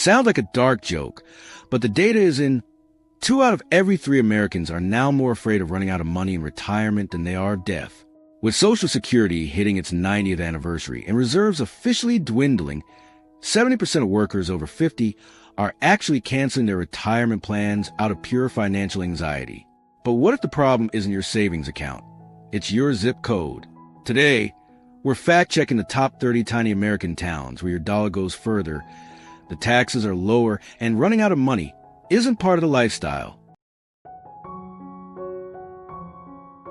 Sounds like a dark joke, but the data is in 2 out of every 3 Americans are now more afraid of running out of money in retirement than they are of death. With Social Security hitting its 90th anniversary and reserves officially dwindling, 70% of workers over 50 are actually canceling their retirement plans out of pure financial anxiety. But what if the problem isn't your savings account? It's your zip code. Today, we're fact-checking the top 30 tiny American towns where your dollar goes further, the taxes are lower, and running out of money isn't part of the lifestyle.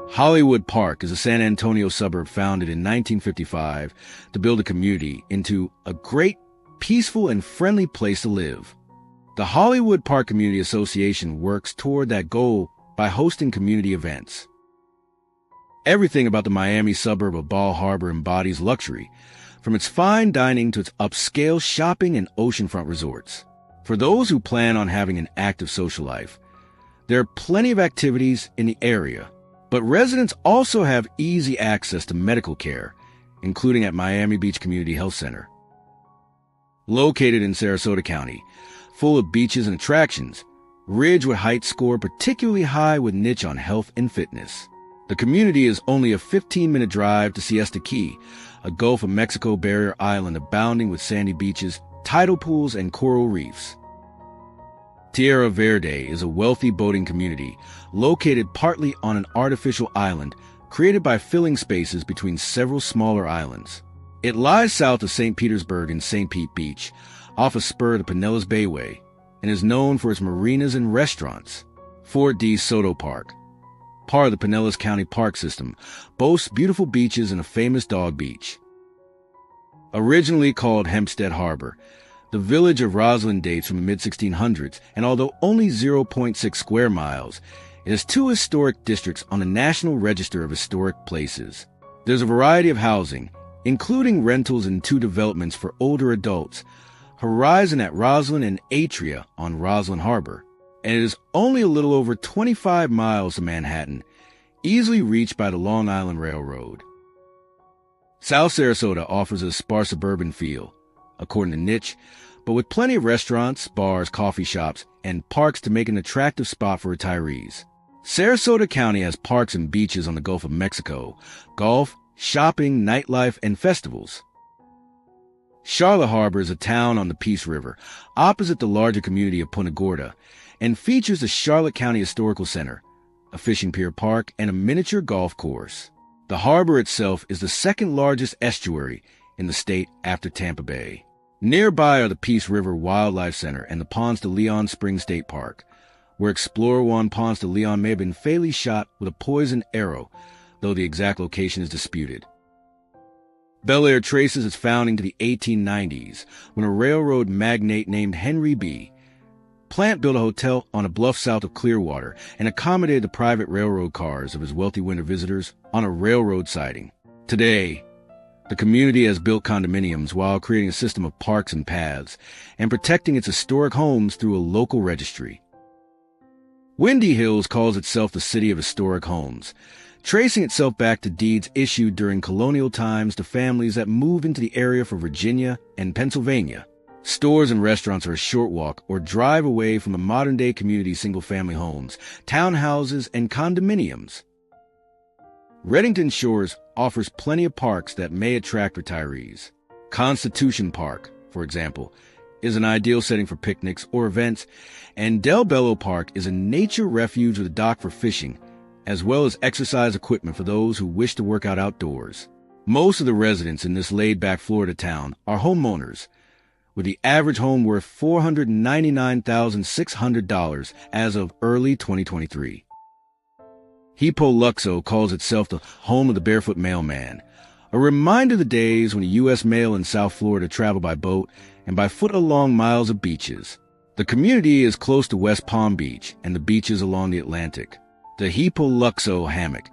Hollywood Park is a San Antonio suburb founded in 1955 to build a community into a great, peaceful, and friendly place to live. The Hollywood Park Community Association works toward that goal by hosting community events. Everything about the Miami suburb of Bal Harbour embodies luxury, from its fine dining to its upscale shopping and oceanfront resorts. For those who plan on having an active social life, there are plenty of activities in the area, but residents also have easy access to medical care, including at Miami Beach Community Health Center. Located in Sarasota County, full of beaches and attractions, Ridgewood Heights scored particularly high with niche on health and fitness. The community is only a 15-minute drive to Siesta Key, a Gulf of Mexico barrier island abounding with sandy beaches, tidal pools, and coral reefs. Tierra Verde is a wealthy boating community located partly on an artificial island created by filling spaces between several smaller islands. It lies south of St. Petersburg and St. Pete Beach, off a spur of the Pinellas Bayway, and is known for its marinas and restaurants. Fort D. Soto Park, part of the Pinellas County Park System, boasts beautiful beaches and a famous dog beach. Originally called Hempstead Harbor, the village of Roslyn dates from the mid-1600s, and although only 0.6 square miles, it has 2 historic districts on the National Register of Historic Places. There's a variety of housing, including rentals in 2 developments for older adults, Horizon at Roslyn and Atria on Roslyn Harbor, and it is only a little over 25 miles to Manhattan, easily reached by the Long Island Railroad. South Sarasota offers a sparse suburban feel, according to niche, but with plenty of restaurants, bars, coffee shops, and parks to make an attractive spot for retirees. Sarasota County has parks and beaches on the Gulf of Mexico, golf, shopping, nightlife, and festivals. Charlotte Harbor is a town on the Peace River, opposite the larger community of Punta Gorda, and features the Charlotte County Historical Center, a fishing pier park, and a miniature golf course. The harbor itself is the second largest estuary in the state after Tampa Bay. Nearby are the Peace River Wildlife Center and the Ponce de Leon Springs State Park, where Explorer 1 Ponce de Leon may have been fatally shot with a poisoned arrow, though the exact location is disputed. Bel Air traces its founding to the 1890s, when a railroad magnate named Henry B. Plant built a hotel on a bluff south of Clearwater and accommodated the private railroad cars of his wealthy winter visitors on a railroad siding. Today, the community has built condominiums while creating a system of parks and paths and protecting its historic homes through a local registry. Windy Hills calls itself the City of Historic Homes, tracing itself back to deeds issued during colonial times to families that moved into the area from Virginia and Pennsylvania. Stores and restaurants are a short walk or drive away from the modern-day community single-family homes, townhouses, and condominiums. Reddington Shores offers plenty of parks that may attract retirees. Constitution Park, for example, is an ideal setting for picnics or events, and Del Bello Park is a nature refuge with a dock for fishing, as well as exercise equipment for those who wish to work out outdoors. Most of the residents in this laid-back Florida town are homeowners, with the average home worth $499,600 as of early 2023. Hippo Luxo calls itself the home of the barefoot mailman, a reminder of the days when the U.S. mail in South Florida traveled by boat and by foot along miles of beaches. The community is close to West Palm Beach and the beaches along the Atlantic. The Hippo Luxo hammock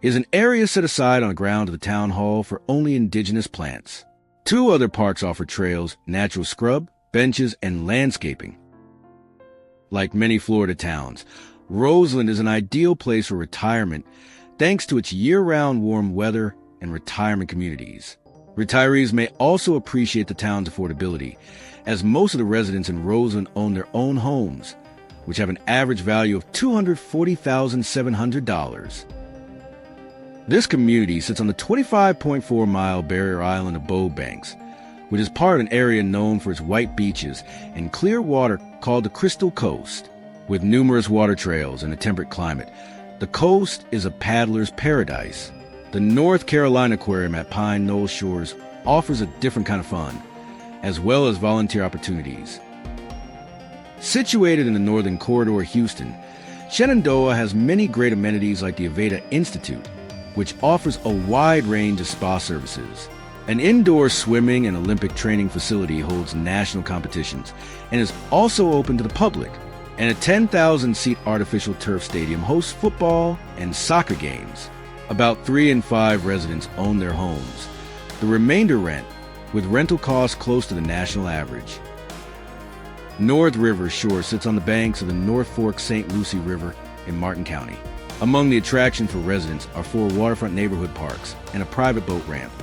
is an area set aside on the ground of the town hall for only indigenous plants. 2 other parks offer trails, natural scrub, benches, and landscaping. Like many Florida towns, Roseland is an ideal place for retirement thanks to its year-round warm weather and retirement communities. Retirees may also appreciate the town's affordability, as most of the residents in Roseland own their own homes, which have an average value of $240,700. This community sits on the 25.4-mile barrier island of Bow Banks, which is part of an area known for its white beaches and clear water called the Crystal Coast. With numerous water trails and a temperate climate, the coast is a paddler's paradise. The North Carolina Aquarium at Pine Knoll Shores offers a different kind of fun, as well as volunteer opportunities. Situated in the northern corridor of Houston, Shenandoah has many great amenities like the Aveda Institute, which offers a wide range of spa services. An indoor swimming and Olympic training facility holds national competitions and is also open to the public. And a 10,000-seat artificial turf stadium hosts football and soccer games. About 3 in 5 residents own their homes. The remainder rent, with rental costs close to the national average. North River Shore sits on the banks of the North Fork St. Lucie River in Martin County. Among the attractions for residents are 4 waterfront neighborhood parks and a private boat ramp,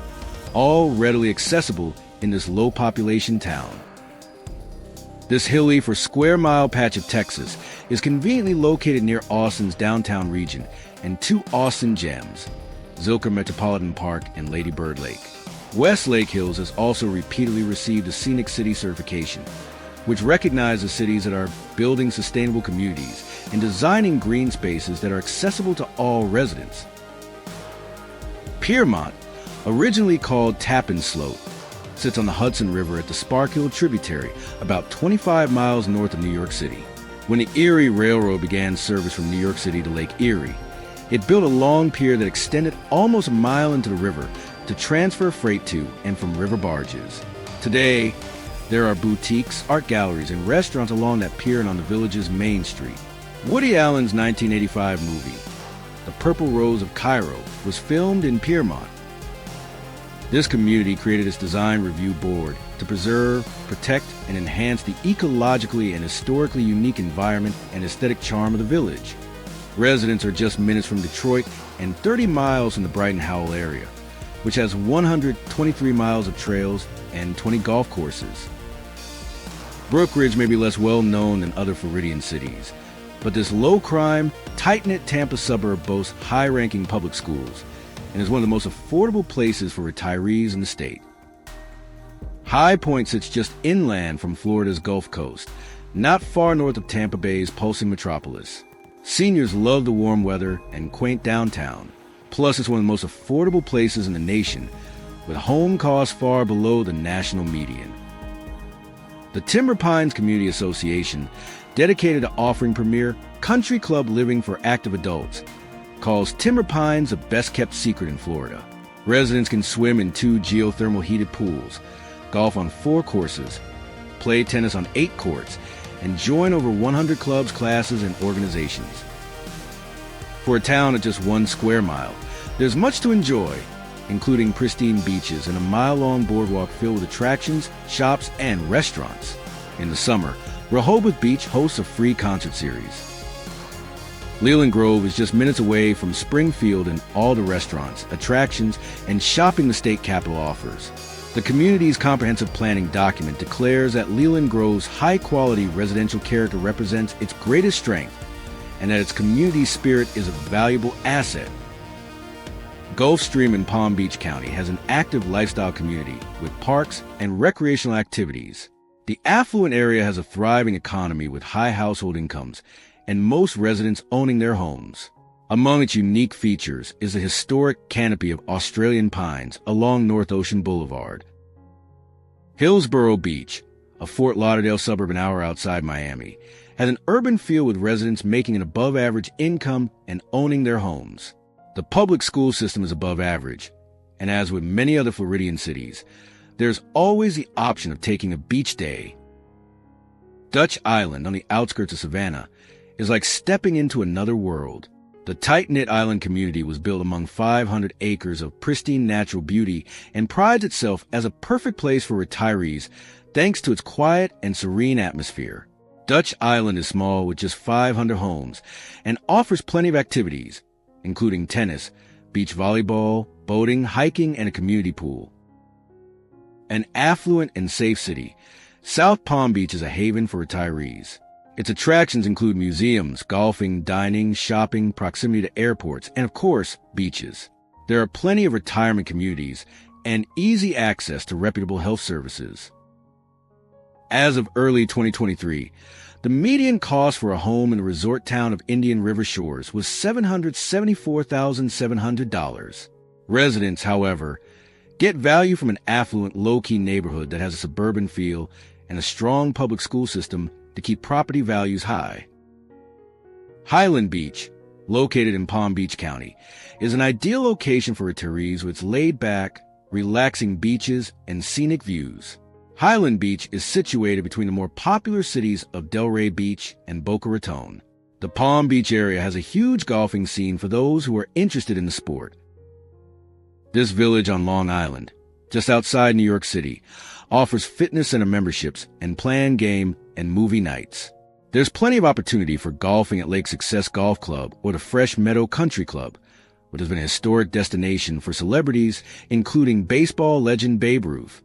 all readily accessible in this low-population town. This hilly for square-mile patch of Texas is conveniently located near Austin's downtown region and 2 Austin gems, Zilker Metropolitan Park and Lady Bird Lake. West Lake Hills has also repeatedly received a Scenic City certification, which recognizes cities that are building sustainable communities and designing green spaces that are accessible to all residents. Piermont, originally called Tappan Slope, sits on the Hudson River at the Sparkill tributary, about 25 miles north of New York City. When the Erie Railroad began service from New York City to Lake Erie, it built a long pier that extended almost a mile into the river to transfer freight to and from river barges. Today, there are boutiques, art galleries, and restaurants along that pier and on the village's main street. Woody Allen's 1985 movie, The Purple Rose of Cairo, was filmed in Piermont. This community created its design review board to preserve, protect, and enhance the ecologically and historically unique environment and aesthetic charm of the village. Residents are just minutes from Detroit and 30 miles from the Brighton-Howell area, which has 123 miles of trails and 20 golf courses. Brookridge may be less well known than other Floridian cities, but this low-crime, tight-knit Tampa suburb boasts high-ranking public schools and is one of the most affordable places for retirees in the state. High Point sits just inland from Florida's Gulf Coast, not far north of Tampa Bay's pulsing metropolis. Seniors love the warm weather and quaint downtown. Plus, it's one of the most affordable places in the nation, with home costs far below the national median. The Timber Pines Community Association, dedicated to offering premier country club living for active adults, calls Timber Pines the best-kept secret in Florida. Residents can swim in 2 geothermal heated pools, golf on 4 courses, play tennis on 8 courts, and join over 100 clubs, classes, and organizations. For a town of just 1 square mile, there's much to enjoy, including pristine beaches and a mile-long boardwalk filled with attractions, shops, and restaurants. In the summer, Rehoboth Beach hosts a free concert series. Leland Grove is just minutes away from Springfield and all the restaurants, attractions, and shopping the state capital offers. The community's comprehensive planning document declares that Leland Grove's high-quality residential character represents its greatest strength and that its community spirit is a valuable asset. Gulfstream in Palm Beach County has an active lifestyle community with parks and recreational activities. The affluent area has a thriving economy with high household incomes and most residents owning their homes. Among its unique features is the historic canopy of Australian pines along North Ocean Boulevard. Hillsborough Beach, a Fort Lauderdale suburb an hour outside Miami, has an urban feel with residents making an above-average income and owning their homes. The public school system is above average, and as with many other Floridian cities, there's always the option of taking a beach day. Dutch Island, on the outskirts of Savannah, is like stepping into another world. The tight-knit island community was built among 500 acres of pristine natural beauty and prides itself as a perfect place for retirees thanks to its quiet and serene atmosphere. Dutch Island is small with just 500 homes and offers plenty of activities, including tennis, beach volleyball, boating, hiking, and a community pool. An affluent and safe city, South Palm Beach is a haven for retirees. Its attractions include museums, golfing, dining, shopping, proximity to airports, and of course, beaches. There are plenty of retirement communities and easy access to reputable health services. As of early 2023, the median cost for a home in the resort town of Indian River Shores was $774,700. Residents, however, get value from an affluent, low-key neighborhood that has a suburban feel and a strong public school system to keep property values high. Highland Beach, located in Palm Beach County, is an ideal location for retirees with its laid-back, relaxing beaches and scenic views. Highland Beach is situated between the more popular cities of Delray Beach and Boca Raton. The Palm Beach area has a huge golfing scene for those who are interested in the sport. This village on Long Island, just outside New York City, offers fitness center memberships and planned game and movie nights. There's plenty of opportunity for golfing at Lake Success Golf Club or the Fresh Meadow Country Club, which has been a historic destination for celebrities, including baseball legend Babe Ruth.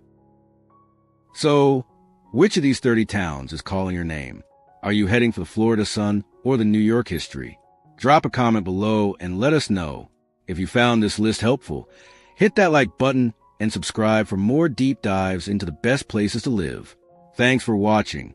So, which of these 30 towns is calling your name? Are you heading for the Florida sun or the New York history? Drop a comment below and let us know. If you found this list helpful, hit that like button and subscribe for more deep dives into the best places to live. Thanks for watching.